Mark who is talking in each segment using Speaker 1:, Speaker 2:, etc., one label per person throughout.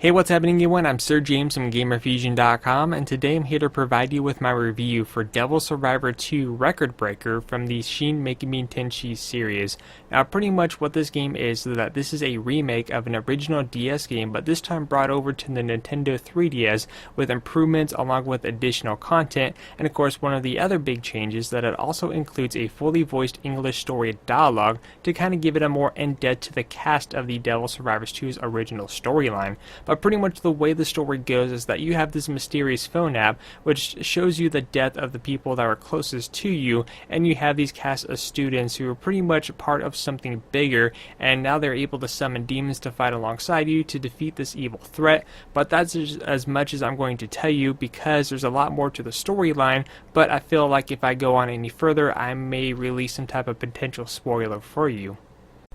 Speaker 1: Hey, what's happening everyone? I'm Sir James from Gamerfuzion.com, and today I'm here to provide you with my review for Devil Survivor 2 Record Breaker from the Shin Megami Tensei series. Now, pretty much what this game is that this is a remake of an original DS game, but this time brought over to the Nintendo 3DS with improvements along with additional content, and of course one of the other big changes that it also includes a fully voiced English story dialogue to kind of give it a more in-depth to the cast of the Devil Survivor 2's original storyline. But pretty much the way the story goes is that you have this mysterious phone app which shows you the death of the people that are closest to you, and you have these cast of students who are pretty much part of something bigger, and now they're able to summon demons to fight alongside you to defeat this evil threat. But that's as much as I'm going to tell you, because there's a lot more to the storyline, but I feel like if I go on any further I may release some type of potential spoiler for you.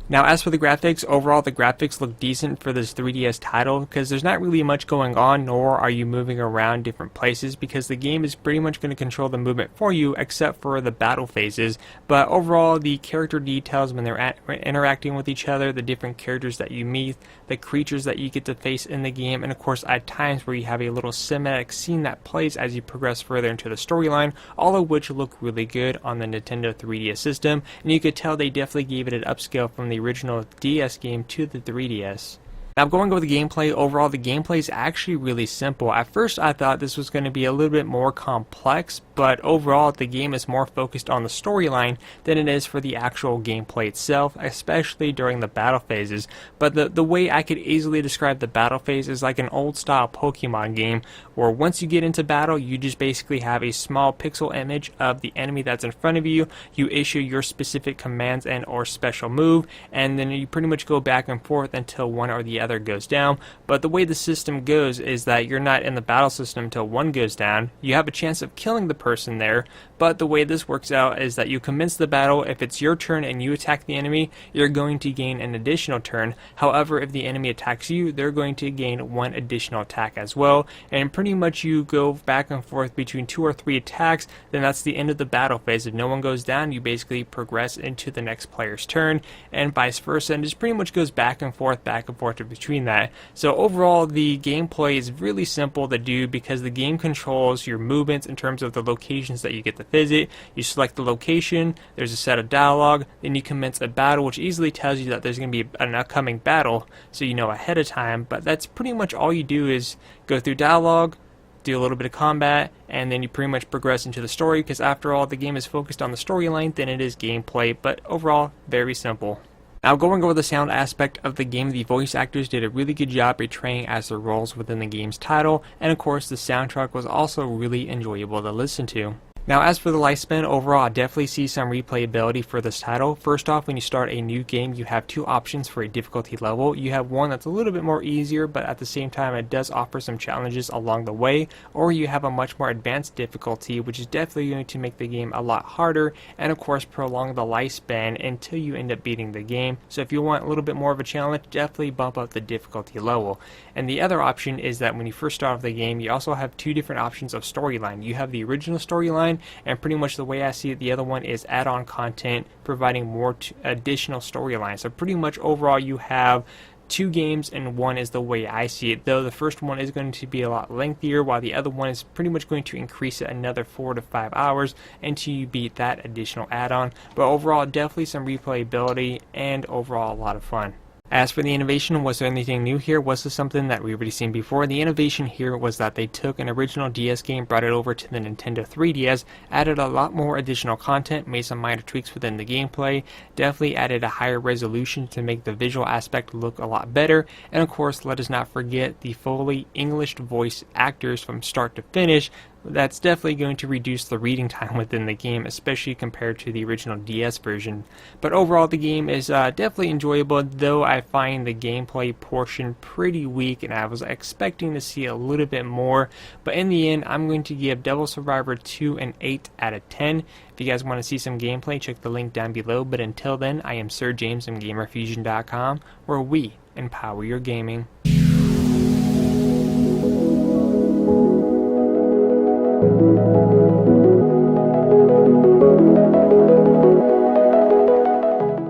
Speaker 1: Now, as for the graphics, overall the graphics look decent for this 3DS title because there's not really much going on, nor are you moving around different places, because the game is pretty much going to control the movement for you except for the battle phases. But overall, the character details when they're interacting with each other, the different characters that you meet, the creatures that you get to face in the game, and of course at times where you have a little cinematic scene that plays as you progress further into the storyline, all of which look really good on the Nintendo 3DS system, and you could tell they definitely gave it an upscale from the original DS game to the 3DS. Now, going over the gameplay, overall the gameplay is actually really simple. At first I thought this was going to be a little bit more complex, but overall the game is more focused on the storyline than it is for the actual gameplay itself, especially during the battle phases. But the way I could easily describe the battle phase is like an old style Pokemon game, where once you get into battle you just basically have a small pixel image of the enemy that's in front of you, you issue your specific commands and or special move, and then you pretty much go back and forth until one or the other goes down. But the way the system goes is that you're not in the battle system until one goes down. You have a chance of killing the person there, but the way this works out is that you commence the battle. If it's your turn and you attack the enemy, you're going to gain an additional turn. However, if the enemy attacks you, they're going to gain one additional attack as well, and pretty much you go back and forth between 2 or 3 attacks. Then that's the end of the battle phase. If no one goes down, you basically progress into the next player's turn, and vice versa, and just pretty much goes back and forth between that. So overall the gameplay is really simple to do because the game controls your movements in terms of the locations that you get to visit. You select the location, there's a set of dialogue, then you commence a battle, which easily tells you that there's going to be an upcoming battle, so you know ahead of time. But that's pretty much all you do, is go through dialogue, do a little bit of combat, and then you pretty much progress into the story, because after all the game is focused on the storyline than it is gameplay. But overall, very simple. Now, going over the sound aspect of the game, the voice actors did a really good job portraying as their roles within the game's title, and of course the soundtrack was also really enjoyable to listen to. Now, as for the lifespan, overall I definitely see some replayability for this title. First off, when you start a new game, you have 2 options for a difficulty level. You have one that's a little bit more easier, but at the same time it does offer some challenges along the way, or you have a much more advanced difficulty, which is definitely going to make the game a lot harder, and of course prolong the lifespan until you end up beating the game. So if you want a little bit more of a challenge, definitely bump up the difficulty level. And the other option is that when you first start off the game, you also have 2 different options of storyline. You have the original storyline, and pretty much the way I see it, the other one is add-on content providing more additional storylines. So pretty much overall you have 2 games in one is the way I see it, though the first one is going to be a lot lengthier, while the other one is pretty much going to increase it another 4 to 5 hours until you beat that additional add-on. But overall, definitely some replayability and overall a lot of fun. As for the innovation, was there anything new here? Was this something that we've already seen before? The innovation here was that they took an original DS game, brought it over to the Nintendo 3DS, added a lot more additional content, made some minor tweaks within the gameplay, definitely added a higher resolution to make the visual aspect look a lot better, and of course let us not forget the fully English voice actors from start to finish. That's definitely going to reduce the reading time within the game, especially compared to the original DS version. But overall the game is definitely enjoyable, though I find the gameplay portion pretty weak and I was expecting to see a little bit more. But in the end, I'm going to give Devil Survivor 2 an 8 out of 10. If you guys want to see some gameplay, check the link down below. But until then, I am Sir James from Gamerfuzion.com, where we empower your gaming.